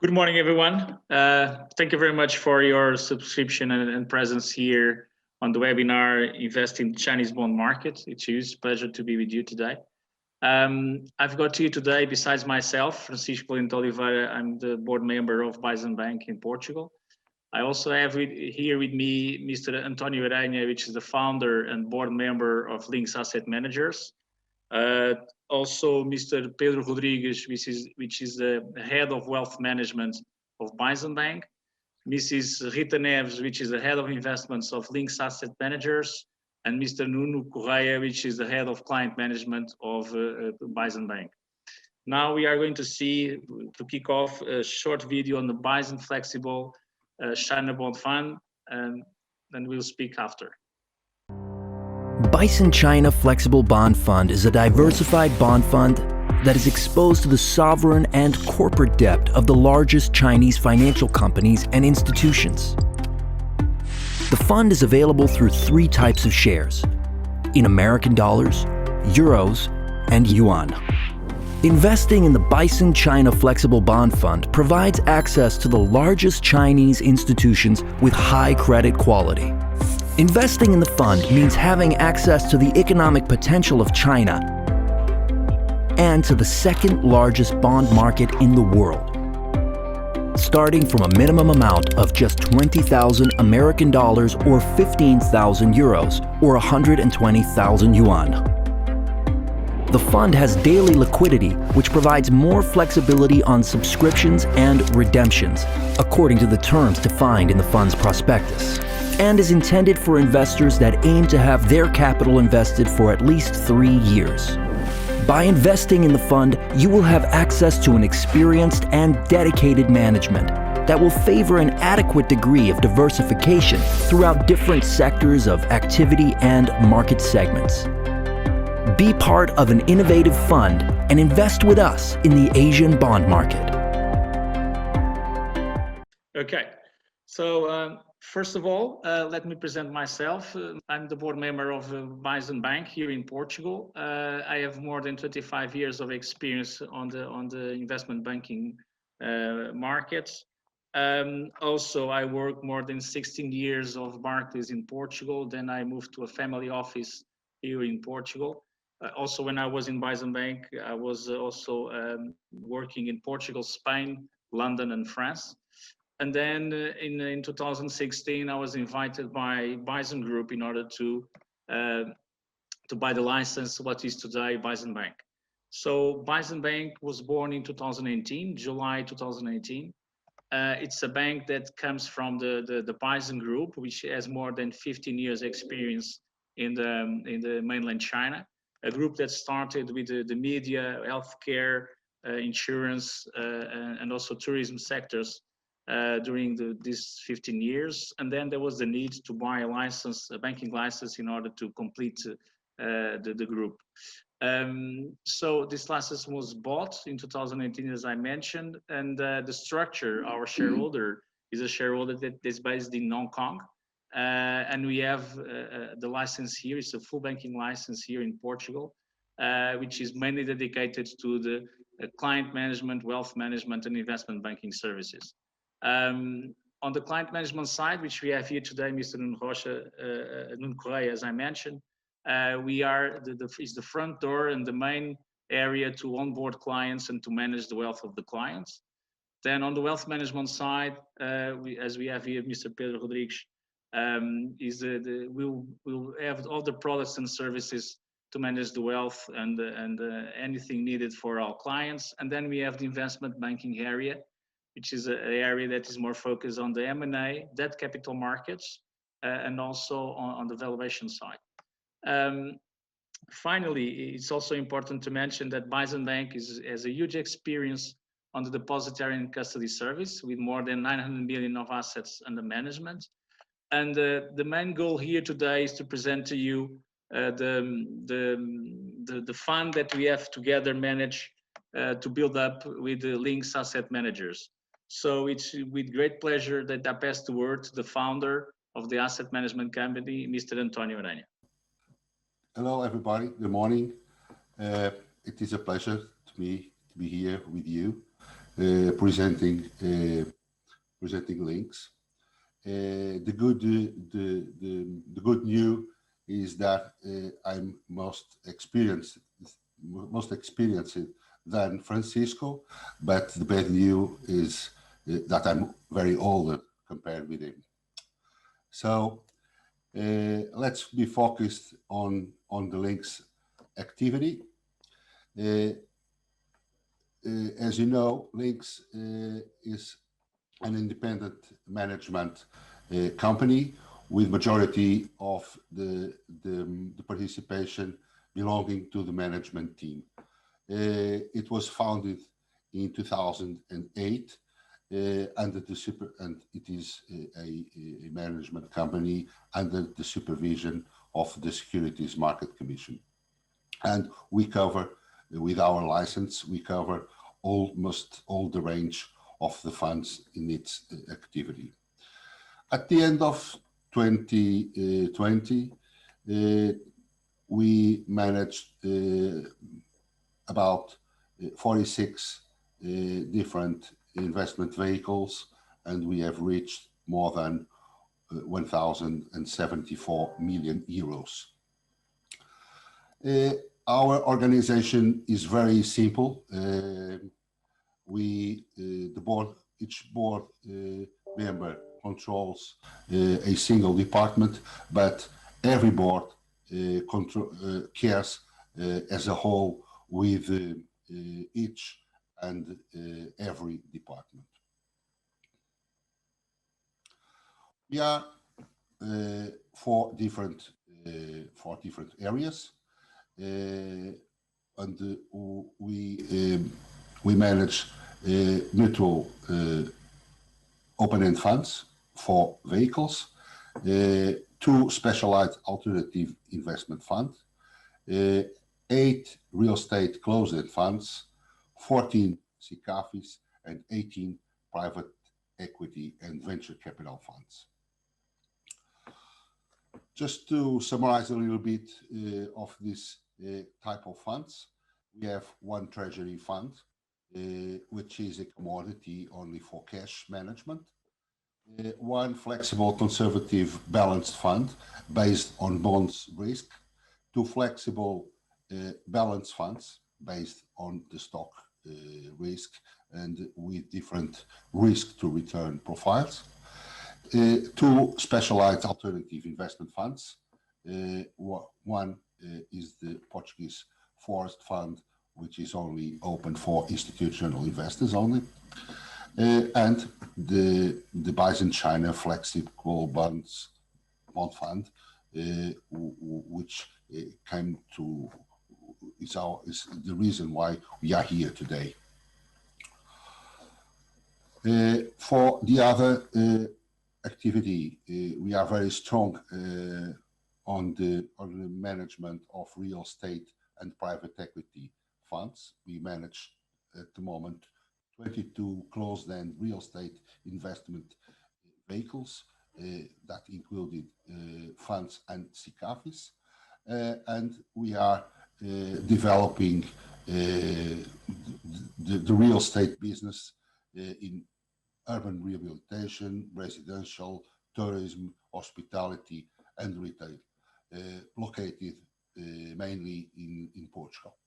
Good morning, everyone. Thank you very much for your subscription and presence here on the webinar, Invest in Chinese Bond Market. It's a pleasure to be with you today. I've got here today, besides myself, Francisco Oliveira, I'm the board member of Bison Bank in Portugal. I also have here with me Mr. António Aranha, which is the founder and board member of Lynx Asset Managers. Also Mr. Pedro Rodrigues, which is the head of wealth management of Bison Bank. Mrs. Rita Neves, which is the head of investments of Lynx Asset Managers, and Mr. Nuno Correia, which is the head of client management of Bison Bank. Now we are going to kick off a short video on the Bison Flexible China Bond Fund, and then we'll speak after. Bison China Flexible Bond Fund is a diversified bond fund that is exposed to the sovereign and corporate debt of the largest Chinese financial companies and institutions. The fund is available through three types of shares: in American dollars, euros, and yuan. Investing in the Bison China Flexible Bond Fund provides access to the largest Chinese institutions with high credit quality. Investing in the fund means having access to the economic potential of China and to the second largest bond market in the world, starting from a minimum amount of just 20,000 American dollars or 15,000 euros or 120,000 yuan. The fund has daily liquidity, which provides more flexibility on subscriptions and redemptions, according to the terms defined in the fund's prospectus, and is intended for investors that aim to have their capital invested for at least 3 years. By investing in the fund, you will have access to an experienced and dedicated management that will favor an adequate degree of diversification throughout different sectors of activity and market segments. Be part of an innovative fund and invest with us in the Asian bond market. Okay, so first of all, let me present myself. I'm the board member of Bison Bank here in Portugal. I have more than 25 years of experience on the investment banking markets. Also, I worked more than 16 years of Barclays in Portugal. Then I moved to a family office here in Portugal. Also, when I was in Bison Bank, I was also working in Portugal, Spain, London, and France. And then in 2016, I was invited by Bison Group in order to buy the license, what is today Bison Bank. So Bison Bank was born in 2018, July 2018. It's a bank that comes from the Bison Group, which has more than 15 years experience in the mainland China. A group that started with the media, healthcare, insurance, and also tourism sectors during these 15 years. And then there was the need to buy a banking license in order to complete the group. So this license was bought in 2018, as I mentioned, and the structure, our shareholder is a shareholder that is based in Hong Kong. And we have the license here. It's a full banking license here in Portugal, which is mainly dedicated to the client management, wealth management, and investment banking services. On the client management side, which we have here today, Mr. Nuno Correia, as I mentioned, we are is the front door and the main area to onboard clients and to manage the wealth of the clients. Then on the wealth management side, as we have here, Mr. Pedro Rodrigues, we'll have all the products and services to manage the wealth and anything needed for our clients. And then we have the investment banking area, which is an area that is more focused on the M&A, debt capital markets, and also on the valuation side. Finally, it's also important to mention that Bison Bank has a huge experience on the depository and custody service with more than 900 million of assets under management. And the main goal here today is to present to you the fund that we have together managed to build up with the Lynx Asset Managers. So it's with great pleasure that I pass the word to the founder of the asset management company, Mr. António Aranha. Hello, everybody. Good morning. It is a pleasure to be here with you. presenting Lynx. The good news is that I'm most experienced than Francisco, but the bad news is that I'm very old compared with him. So let's be focused on the Lynx activity. As you know, Lynx is an independent management company with majority of the participation belonging to the management team. It was founded in 2008 under the and it is a management company under the supervision of the Securities Market Commission. And we cover, with our license, we cover almost all the range of the funds in its activity. At the end of 2020, we managed about 46 different investment vehicles, and we have reached more than 1,074 million euros. Our organization is very simple. Each board member controls a single department, but every board cares as a whole with each and every department. We are for different areas, and we manage mutual open-end funds for vehicles, 2 specialized alternative investment funds, 8 real estate closed-end funds, 14 SICAVs, and 18 private equity and venture capital funds. Just to summarize a little bit of this type of funds, we have one treasury fund, which is a commodity only for cash management, one flexible conservative balanced fund based on bonds risk, 2 flexible balanced funds based on the stock risk and with different risk to return profiles, 2 specialized alternative investment funds. One is the Portuguese Forest Fund, which is only open for institutional investors only, and the Bison China Flexible Bond Fund, which came to is the reason why we are here today. For the other activity, we are very strong on the management of real estate and private equity funds. We manage at the moment 22 closed-end real estate investment vehicles that included funds and SICAVs, and we are developing the real estate business in urban rehabilitation, residential, tourism, hospitality, and retail, located mainly in Portugal.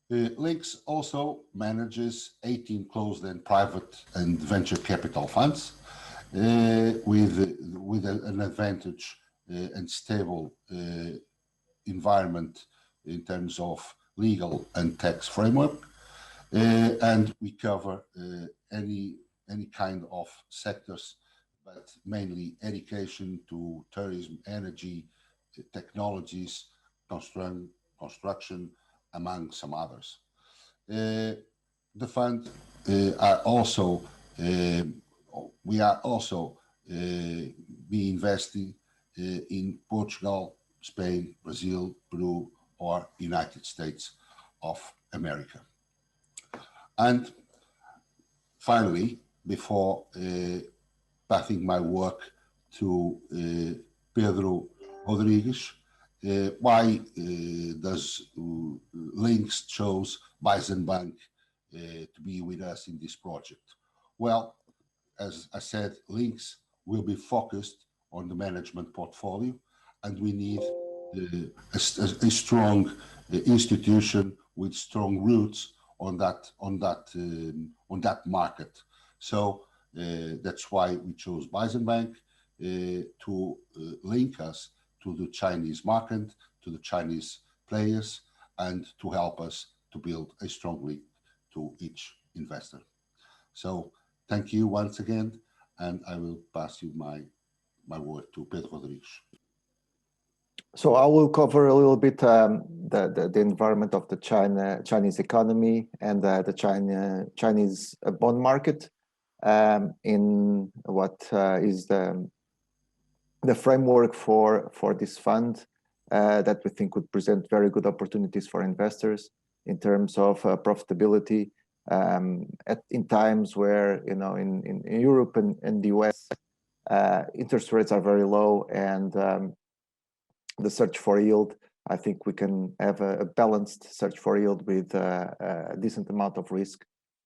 Lynx also manages 18 closed-end private and venture capital funds with an advantage and stable environment in terms of legal and tax framework, and we cover any kind of sectors, but mainly education to tourism, energy, technologies, construction, among some others. The fund we are also be investing in Portugal, Spain, Brazil, Peru, or United States of America. And finally, before passing my work to Pedro Rodrigues, why does Lynx chose Bison Bank to be with us in this project? Well, as I said, Lynx will be focused on the management portfolio, and we need a strong institution with strong roots on that market. So that's why we chose Bison Bank to link us to the Chinese market, to the Chinese players, and to help us to build a strong link to each investor. So thank you once again, and I will pass you my word to Pedro Rodrigues. So I will cover a little bit the environment of the Chinese economy and the Chinese bond market in what is the framework for this fund that we think would present very good opportunities for investors in terms of profitability in times where, you know, in Europe and the US, interest rates are very low, and the search for yield, I think we can have a balanced search for yield with a decent amount of risk,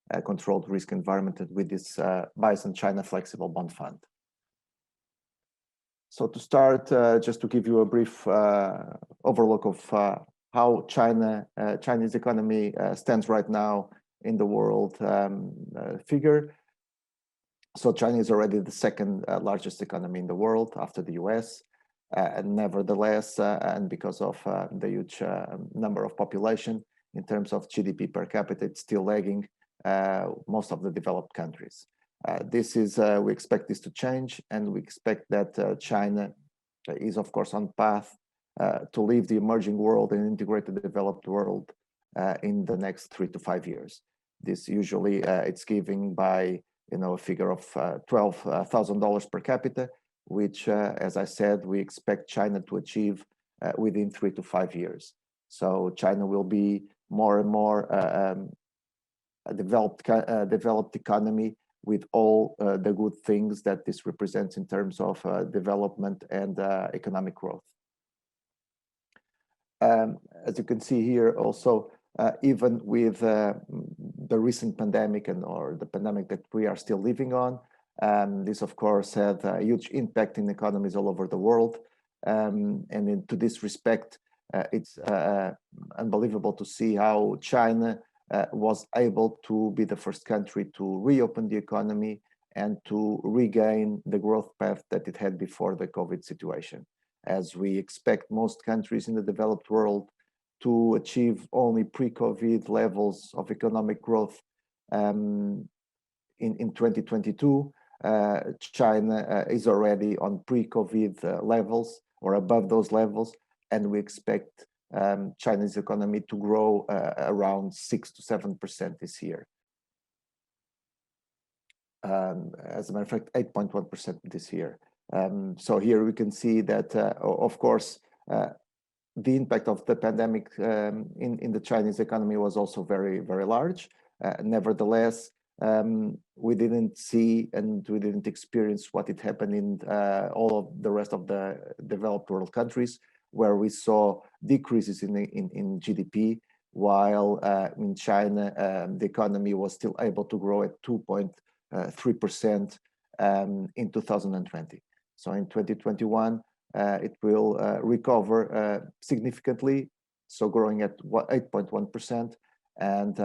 a controlled risk environment with this Bison China Flexible Bond Fund. So to start, just to give you a brief overlook of how Chinese economy stands right now in the world figure. So China is already the second largest economy in the world after the US. And nevertheless, and because of the huge number of population, in terms of GDP per capita, it's still lagging most of the developed countries. We expect this to change, and we expect that China is, of course, on path to leave the emerging world and integrate the developed world in the next 3 to 5 years. This usually it's given by, you know, a figure of $12,000 per capita, which, as I said, we expect China to achieve within 3 to 5 years. So China will be more and more a developed economy with all the good things that this represents in terms of development and economic growth. As you can see here, also, even with the recent pandemic or the pandemic that we are still living on, this, of course, had a huge impact in economies all over the world. To this respect, it's unbelievable to see how China was able to be the first country to reopen the economy and to regain the growth path that it had before the COVID situation. As we expect most countries in the developed world to achieve only pre-COVID levels of economic growth in 2022, China is already on pre-COVID levels or above those levels, and we expect China's economy to grow around 6 to 7% this year. As a matter of fact, 8.1% this year. So here we can see that, of course, the impact of the pandemic in the Chinese economy was also very, very large. Nevertheless, we didn't see and we didn't experience what had happened in all of the rest of the developed world countries, where we saw decreases in GDP, while in China, the economy was still able to grow at 2.3% in 2020. So in 2021, it will recover significantly, so growing at 8.1%, and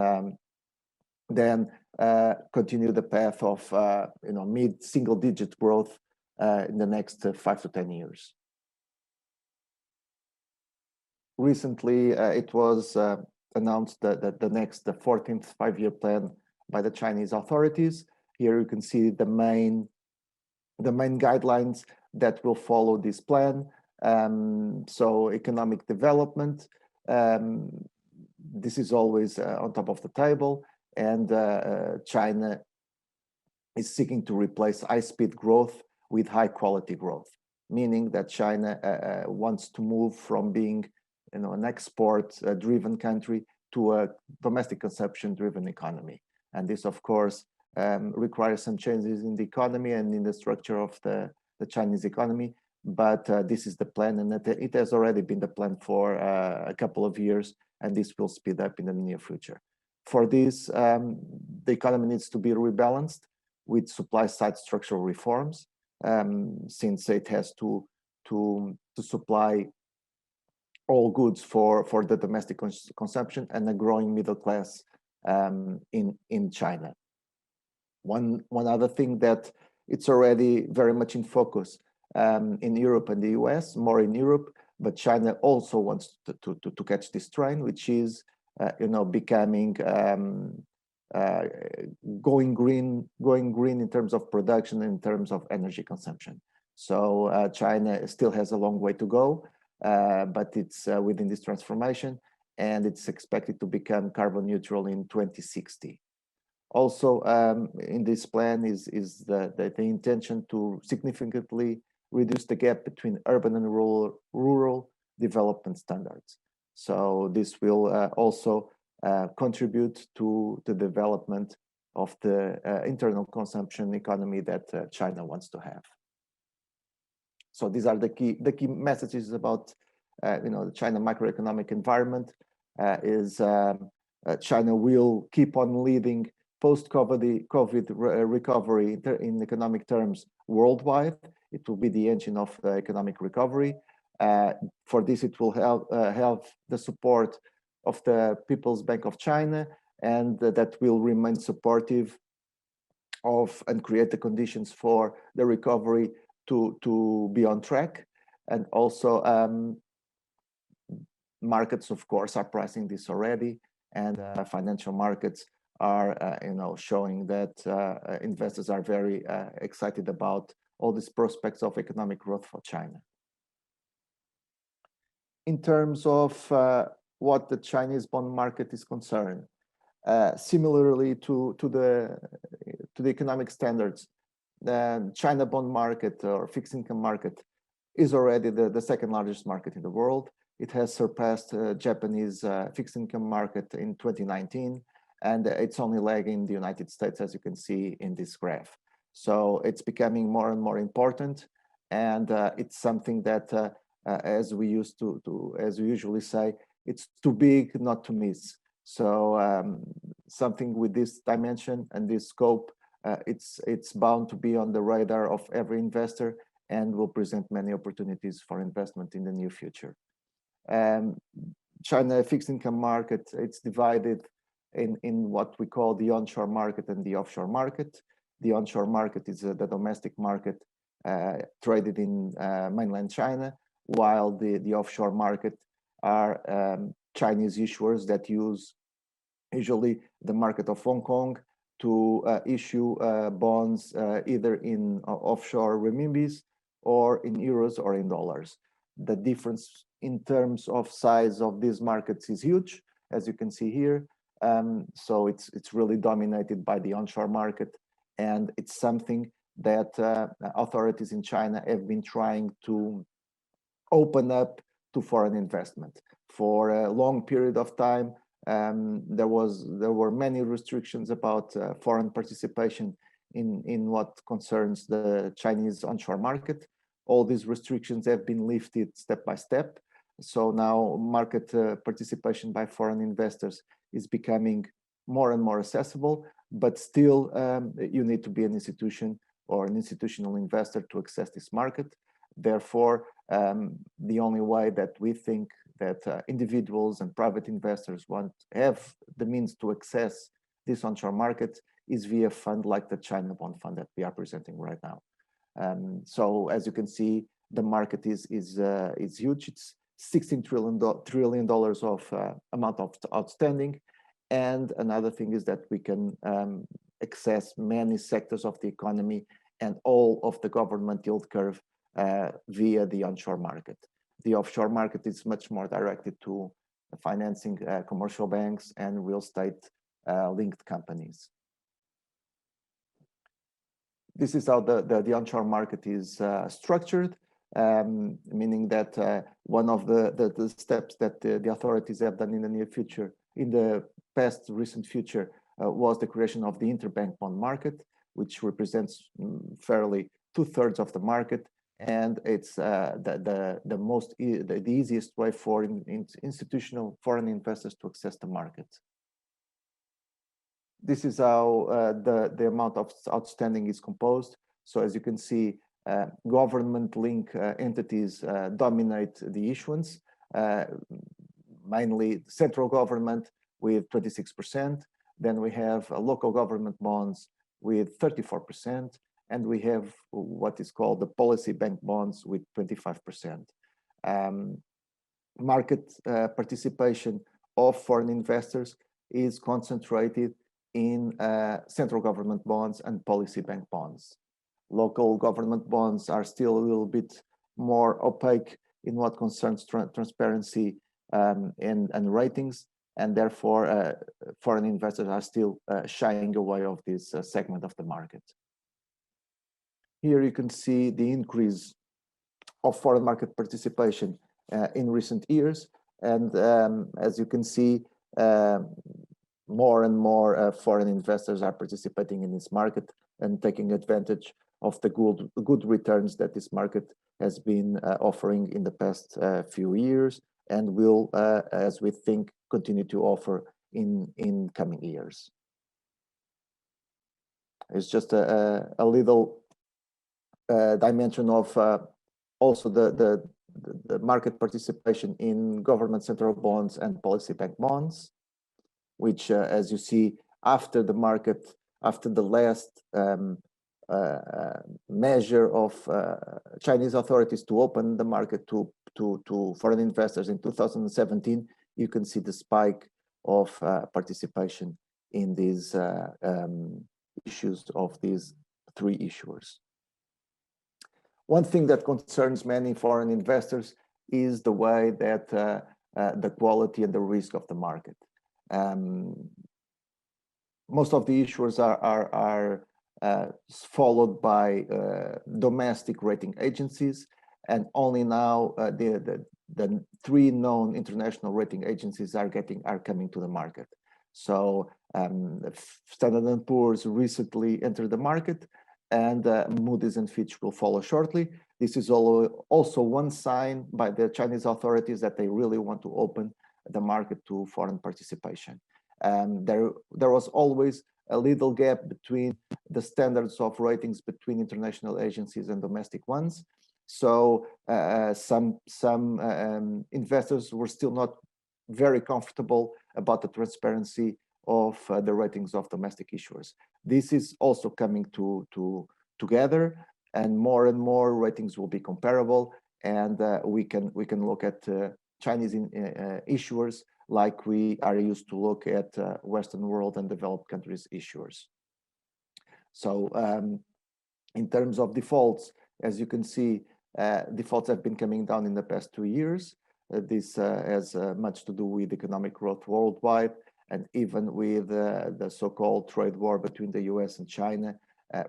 then continue the path of mid-single-digit growth in the next 5 to 10 years. Recently, it was announced that the 14th five-year plan by the Chinese authorities. Here you can see the main guidelines that will follow this plan. So economic development, this is always on top of the table, and China is seeking to replace high-speed growth with high-quality growth, meaning that China wants to move from being an export-driven country to a domestic consumption-driven economy. And this, of course, requires some changes in the economy and in the structure of the Chinese economy. But this is the plan, and it has already been the plan for a couple of years, and this will speed up in the near future. For this, the economy needs to be rebalanced with supply-side structural reforms, since it has to supply all goods for the domestic consumption and a growing middle class in China. One other thing that it's already very much in focus in Europe and the US, more in Europe, but China also wants to catch this train, which is becoming going green in terms of production, in terms of energy consumption. So China still has a long way to go, but it's within this transformation, and it's expected to become carbon neutral in 2060. Also, in this plan is the intention to significantly reduce the gap between urban and rural development standards. So this will also contribute to the development of the internal consumption economy that China wants to have. So these are the key messages about the China macroeconomic environment. China will keep on leading post-COVID recovery in economic terms worldwide. It will be the engine of the economic recovery. For this, it will have the support of the People's Bank of China, and that will remain supportive of and create the conditions for the recovery to be on track. And also markets, of course, are pricing this already, and financial markets are showing that investors are very excited about all these prospects of economic growth for China. In terms of what the Chinese bond market is concerned, similarly to the economic standards, the China bond market or fixed income market is already the second largest market in the world. It has surpassed Japanese fixed income market in 2019, and it's only lagging the United States, as you can see in this graph. So it's becoming more and more important, and it's something that, as we usually say, it's too big not to miss. So something with this dimension and this scope, it's bound to be on the radar of every investor and will present many opportunities for investment in the near future. China fixed income market, it's divided in what we call the onshore market and the offshore market. The onshore market is the domestic market traded in mainland China, while the offshore market are Chinese issuers that use usually the market of Hong Kong to issue bonds either in offshore renminbis or in euros or in dollars. The difference in terms of size of these markets is huge, as you can see here. So it's really dominated by the onshore market, and it's something that authorities in China have been trying to open up to foreign investment. For a long period of time, there were many restrictions about foreign participation in what concerns the Chinese onshore market. All these restrictions have been lifted step by step. So now market participation by foreign investors is becoming more and more accessible, but still you need to be an institution or an institutional investor to access this market. Therefore, the only way that we think that individuals and private investors have the means to access this onshore market is via a fund like the China Bond Fund that we are presenting right now. So as you can see, the market is huge. It's $16 trillion of amount of outstanding. And another thing is that we can access many sectors of the economy and all of the government yield curve via the onshore market. The offshore market is much more directed to financing commercial banks and real estate linked companies. This is how the onshore market is structured, meaning that one of the steps that the authorities have done in the near future, in the past recent future, was the creation of the interbank bond market, which represents fairly 2/3 of the market, and it's the easiest way for institutional foreign investors to access the market. this is how the amount of outstanding is composed. So as you can see, government-linked entities dominate the issuance, mainly central government with 26%. Then we have local government bonds with 34%, and we have what is called the policy bank bonds with 25%. Market participation of foreign investors is concentrated in central government bonds and policy bank bonds. Local government bonds are still a little bit more opaque in what concerns transparency and ratings, and therefore foreign investors are still shying away of this segment of the market. Here you can see the increase of foreign market participation in recent years, and as you can see, more and more foreign investors are participating in this market and taking advantage of the good returns that this market has been offering in the past few years, and will, as we think, continue to offer in coming years. It's just a little dimension of also the market participation in government central bonds and policy bank bonds, which, as you see, after the last measure of Chinese authorities to open the market to foreign investors in 2017, you can see the spike of participation in these issues of these three issuers. One thing that concerns many foreign investors is the way that the quality and the risk of the market. Most of the issuers are followed by domestic rating agencies, and only now the three known international rating agencies are coming to the market. So Standard & Poor's recently entered the market, and Moody's and Fitch will follow shortly. This is also one sign by the Chinese authorities that they really want to open the market to foreign participation. There was always a little gap between the standards of ratings between international agencies and domestic ones. So some investors were still not very comfortable about the transparency of the ratings of domestic issuers. This is also coming together, and more ratings will be comparable, and we can look at Chinese issuers like we are used to look at Western world and developed countries issuers. So in terms of defaults, as you can see, defaults have been coming down in the past 2 years. This has much to do with economic growth worldwide, and even with the so-called trade war between the US and China,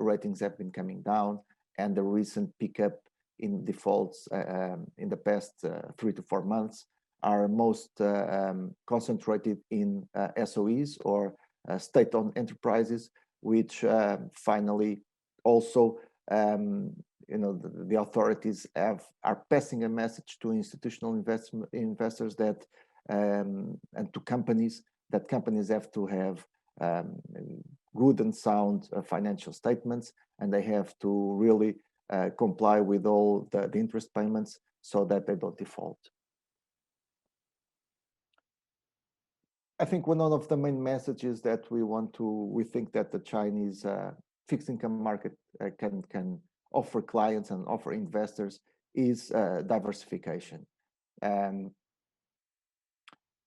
ratings have been coming down, and the recent pickup in defaults in the past 3 to 4 months are most concentrated in SOEs, or state-owned enterprises, which finally also the authorities are passing a message to institutional investors that and to companies that companies have to have good and sound financial statements, and they have to really comply with all the interest payments so that they don't default. I think one of the main messages that we think that the Chinese fixed income market can offer clients and offer investors is diversification.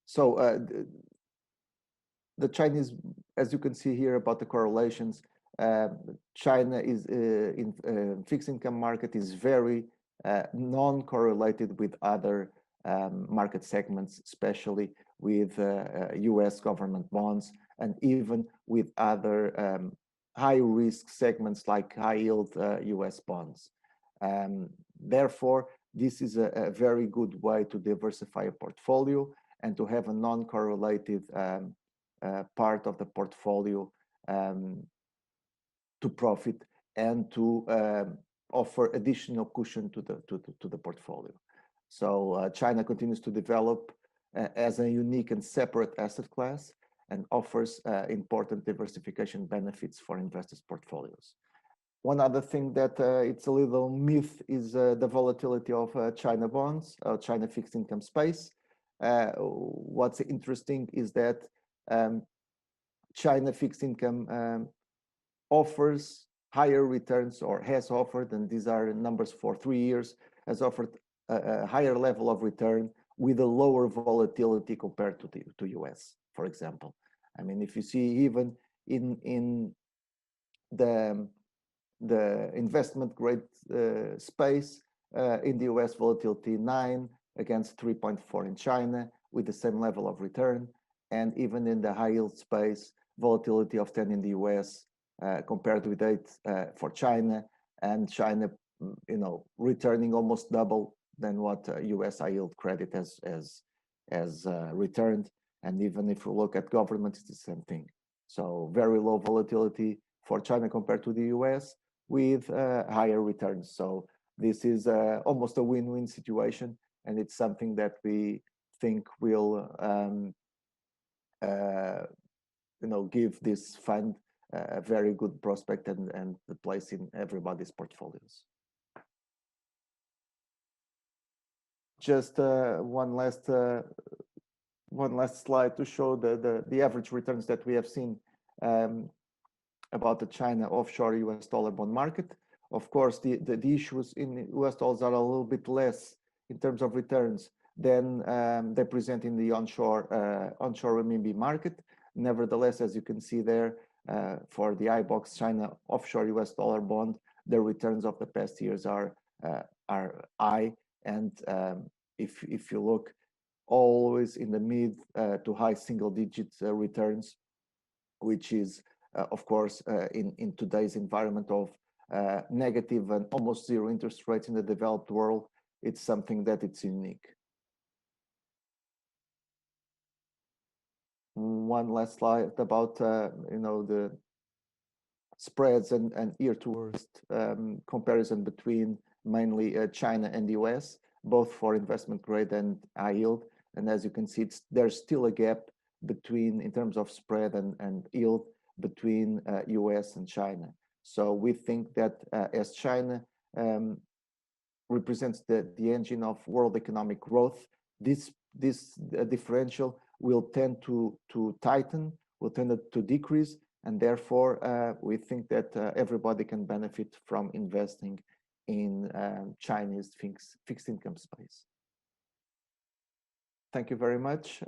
So the Chinese, as you can see here about the correlations, China is in fixed income market is very non-correlated with other market segments, especially with US government bonds, and even with other high-risk segments like high-yield US bonds. Therefore, this is a very good way to diversify a portfolio and to have a non-correlated part of the portfolio to profit and to offer additional cushion to the portfolio. So China continues to develop as a unique and separate asset class, and offers important diversification benefits for investors' portfolios. One other thing that it's a little myth is the volatility of China bonds, China fixed income space. What's interesting is that China fixed income offers higher returns, or has offered, and these are numbers for 3 years, has offered a higher level of return with a lower volatility compared to US, for example. I mean, if you see even in the investment grade space, in the US, volatility 9 against 3.4 in China with the same level of return. And even in the high yield space, volatility of 10 in the US compared with 8 for China, and China, returning almost double than what US high yield credit has returned. And even if you look at government, it's the same thing. So very low volatility for China compared to the US with higher returns. So this is almost a win-win situation, and it's something that we think will give this fund a very good prospect and the place in everybody's portfolios. Just one last slide to show the average returns that we have seen about the China offshore US dollar bond market. Of course, the issues in US dollars are a little bit less in terms of returns than they present in the onshore renminbi market. Nevertheless, as you can see there, for the iBox China offshore US dollar bond, the returns of the past years are high, and if you look, always in the mid to high single digit returns, which is of course in today's environment of negative and almost zero interest rates in the developed world, it's something that it's unique. One last slide about the spreads and year-to-worst comparison between mainly China and the US, both for investment grade and high yield. And as you can see, there's still a gap between, in terms of spread and yield, between US and China. So we think that as China represents the engine of world economic growth, this differential will tend to tighten, will tend to decrease, and therefore we think that everybody can benefit from investing in Chinese fixed income space. Thank you very much.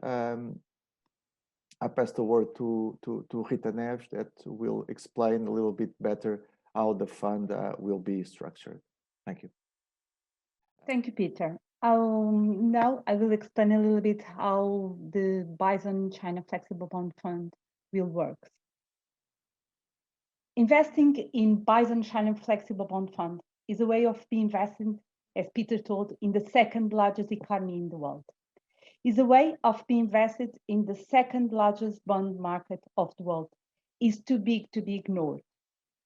I pass the word to Rita Neves, that will explain a little bit better how the fund will be structured. Thank you. Thank you, Peter. Now I will explain a little bit how the Bison China Flexible Bond Fund will work. Investing in Bison China Flexible Bond Fund is a way of being invested, as Peter told, in the second largest economy in the world. Is a way of being invested in the second largest bond market of the world. Is too big to be ignored.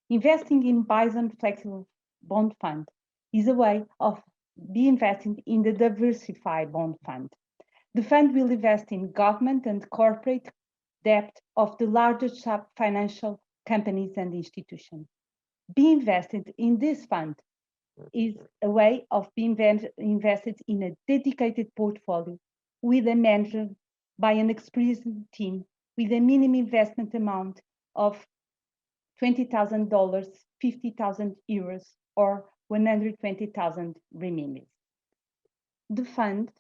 Investing in Bison Flexible Bond Fund is a way of be investing in the diversified bond fund. The fund will invest in government and corporate debt of the largest financial companies and institutions. Be invested in this fund is a way of being invested in a dedicated portfolio with a manager by an experienced team with a minimum investment amount of $20,000, 50,000 euros, or 120,000 renminbi. The fund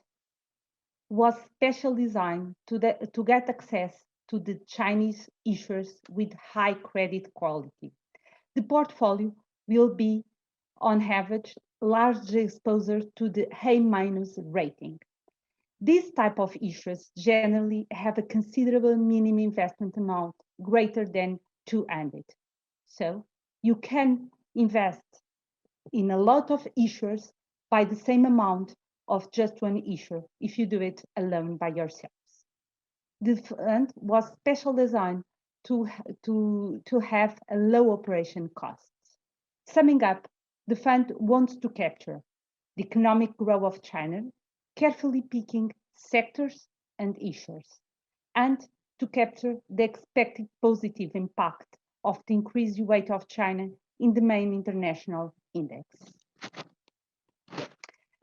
was specially designed to get access to the Chinese issuers with high credit quality. The portfolio will be, on average, largely exposed to the A- rating. This type of issuers generally have a considerable minimum investment amount greater than 200. So you can invest in a lot of issuers by the same amount of just one issuer if you do it alone by yourselves. The fund was specially designed to have a low operation costs. Summing up, the fund wants to capture the economic growth of China, carefully picking sectors and issuers, and to capture the expected positive impact of the increased weight of China in the main international index.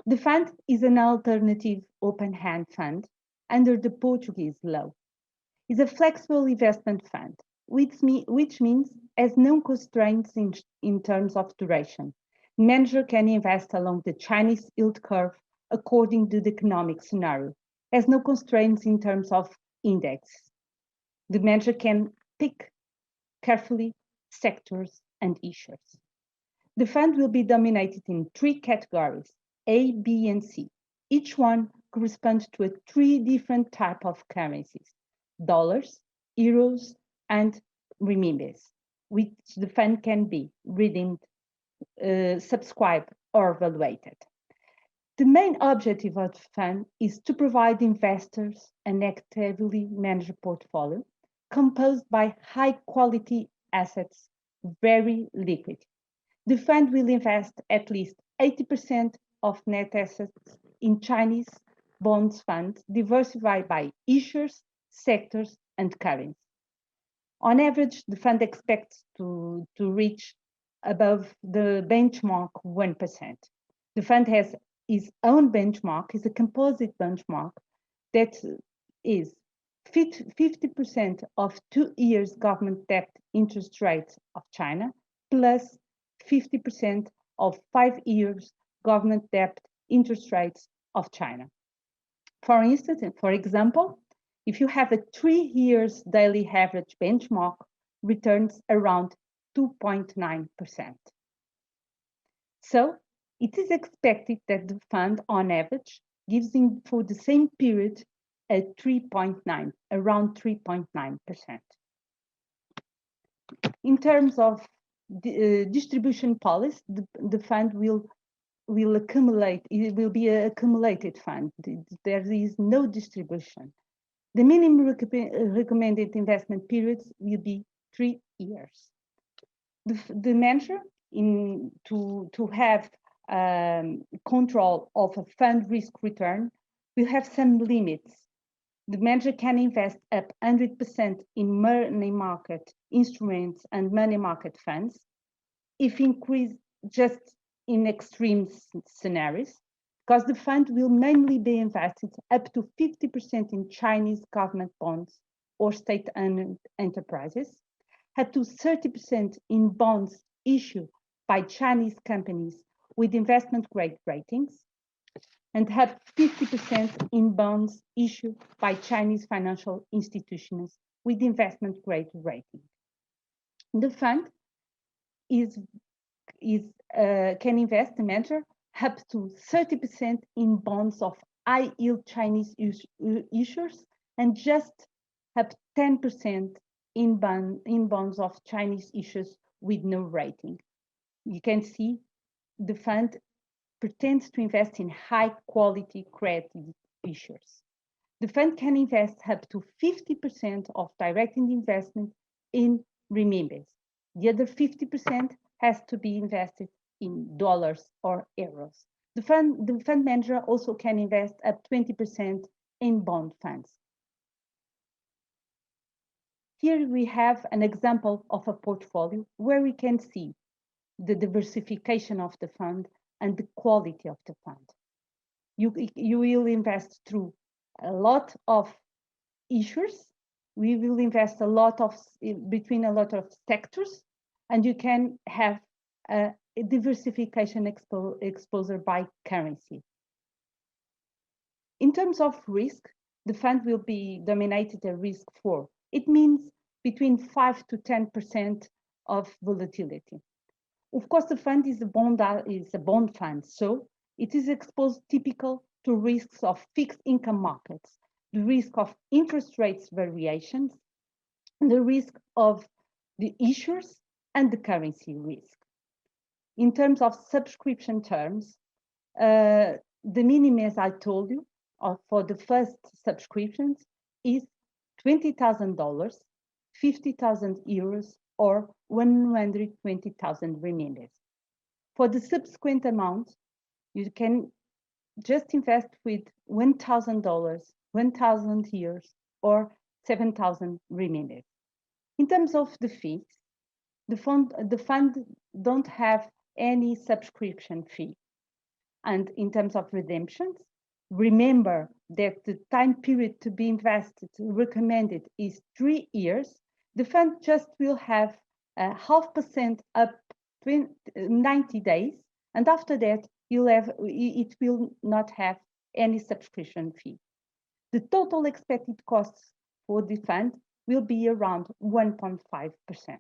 The fund is an alternative open-hand fund under the Portuguese law. It's a flexible investment fund, which means has no constraints in terms of duration. The manager can invest along the Chinese yield curve according to the economic scenario, has no constraints in terms of index. The manager can pick carefully sectors and issuers. The fund will be dominated in 3 categories, A, B, and C. Each one corresponds to 3 different types of currencies, dollars, euros, and renminbis, which the fund can be redeemed, subscribed, or valuated. The main objective of the fund is to provide investors an actively managed portfolio composed by high-quality assets, very liquid. The fund will invest at least 80% of net assets in Chinese bonds funds diversified by issuers, sectors, and currencies. On average, the fund expects to reach above the benchmark 1%. The fund has its own benchmark, is a composite benchmark that is 50% of 2 years government debt interest rates of China, plus 50% of 5 years government debt interest rates of China. For instance, for example, if you have a 3 years daily average benchmark, returns around 2.9%. So it is expected that the fund on average gives for the same period a 3.9, around 3.9%. In terms of the, distribution policy, the fund will accumulate, it will be an accumulated fund. There is no distribution. The minimum recommended investment periods will be 3 years. The manager, to have control of a fund risk return, will have some limits. The manager can invest up 100% in money market instruments and money market funds if increased just in extreme scenarios, because the fund will mainly be invested up to 50% in Chinese government bonds or state-owned enterprises, up to 30% in bonds issued by Chinese companies with investment grade ratings, and have 50% in bonds issued by Chinese financial institutions with investment grade rating. The fund can invest, the manager, up to 30% in bonds of high yield Chinese issuers and just up 10% in bonds of Chinese issuers with no rating. You can see the fund pretends to invest in high quality credit issuers. The fund can invest up to 50% of direct investment in renminbis. The other 50% has to be invested in dollars or euros. The fund manager also can invest up 20% in bond funds. Here we have an example of a portfolio where we can see the diversification of the fund and the quality of the fund. You will invest through a lot of issuers. We will invest between a lot of sectors, and you can have a diversification exposure by currency. In terms of risk, the fund will be dominated at risk 4. It means between 5 to 10% of volatility. Of course, the fund is a bond fund, so it is exposed typical to risks of fixed income markets, the risk of interest rates variations, the risk of the issuers, and the currency risk. In terms of subscription terms, the minimum, as I told you, for the first subscriptions is $20,000, 50,000 euros, or 120,000 renminbis. For the subsequent amount, you can just invest with $1,000, 1,000 euros, or 7,000 renminbi. In terms of the fees, the fund don't have any subscription fee. And in terms of redemptions, remember that the time period to be invested recommended is 3 years. The fund just will have 0.5% up 90 days, and after that, it will not have any subscription fee. The total expected costs for the fund will be around 1.5%.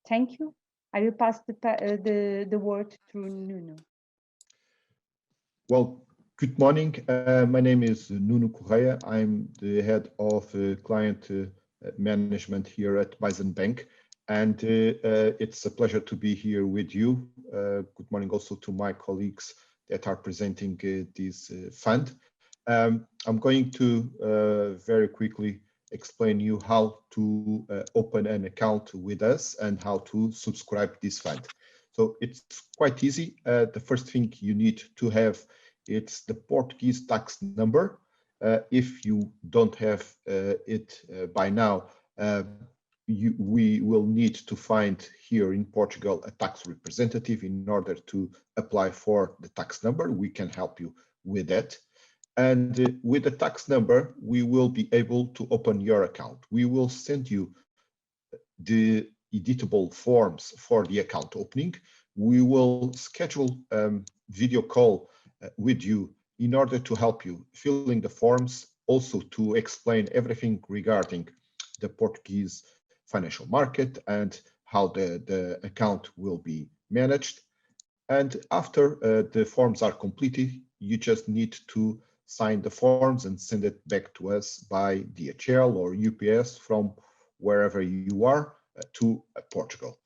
Thank you. I will pass the word to Nuno. Well, good morning. My name is Nuno Correia. I'm the head of client management here at Bison Bank. And it's a pleasure to be here with you. Good morning also to my colleagues that are presenting this fund. I'm going to very quickly explain you how to open an account with us and how to subscribe this fund. So it's quite easy. The first thing you need to have, it's the Portuguese tax number. If you don't have it by now, we will need to find here in Portugal a tax representative in order to apply for the tax number. We can help you with that. And with the tax number, we will be able to open your account. We will send you the editable forms for the account opening. We will schedule video call with you in order to help you filling the forms, also to explain everything regarding the Portuguese financial market and how the account will be managed. And after the forms are completed, you just need to sign the forms and send it back to us by DHL or UPS from wherever you are to Portugal.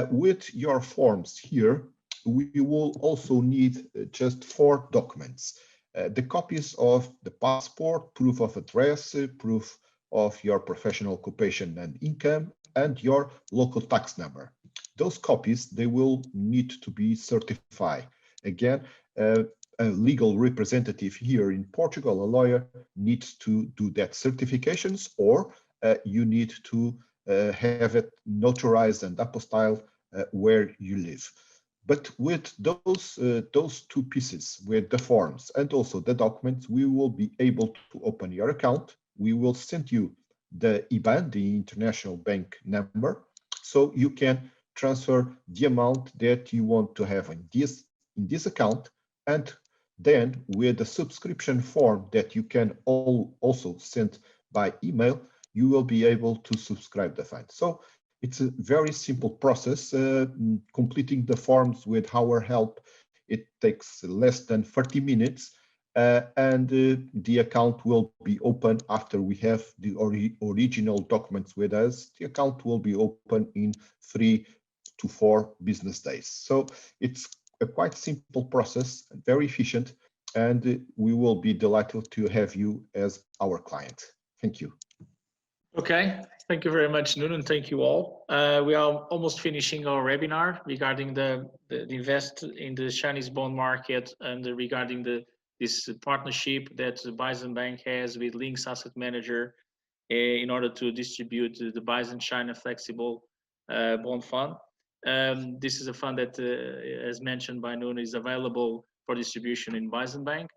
With your forms here, we will also need just 4 documents. The copies of the passport, proof of address, proof of your professional occupation and income, and your local tax number. Those copies, they will need to be certified. Again, a legal representative here in Portugal, a lawyer, needs to do that certifications, or you need to have it notarized and apostilled where you live. But with those 2 pieces, with the forms and also the documents, we will be able to open your account. We will send you the IBAN, the international bank number, so you can transfer the amount that you want to have in this account. And then with the subscription form that you can also send by email, you will be able to subscribe the fund. So it's a very simple process. Completing the forms with our help, it takes less than 30 minutes. And the account will be open after we have the original documents with us. The account will be open in 3 to 4 business days. So it's a quite simple process, very efficient, and we will be delighted to have you as our client. Thank you. Okay, thank you very much, Nuno, and thank you all. We are almost finishing our webinar regarding the invest in the Chinese bond market and regarding this partnership that the Bison Bank has with Lynx Asset Manager in order to distribute the Bison China Flexible Bond Fund. This is a fund that, as mentioned by Nuno, is available for distribution in Bison Bank.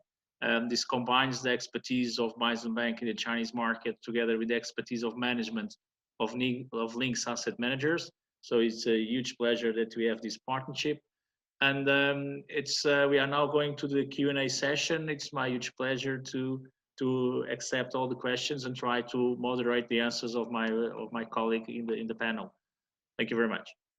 This combines the expertise of Bison Bank in the Chinese market together with the expertise of management of Lynx Asset Managers. So it's a huge pleasure that we have this partnership. And we are now going to the Q&A session. It's my huge pleasure to accept all the questions and try to moderate the answers of my colleague in the panel. Thank you very much.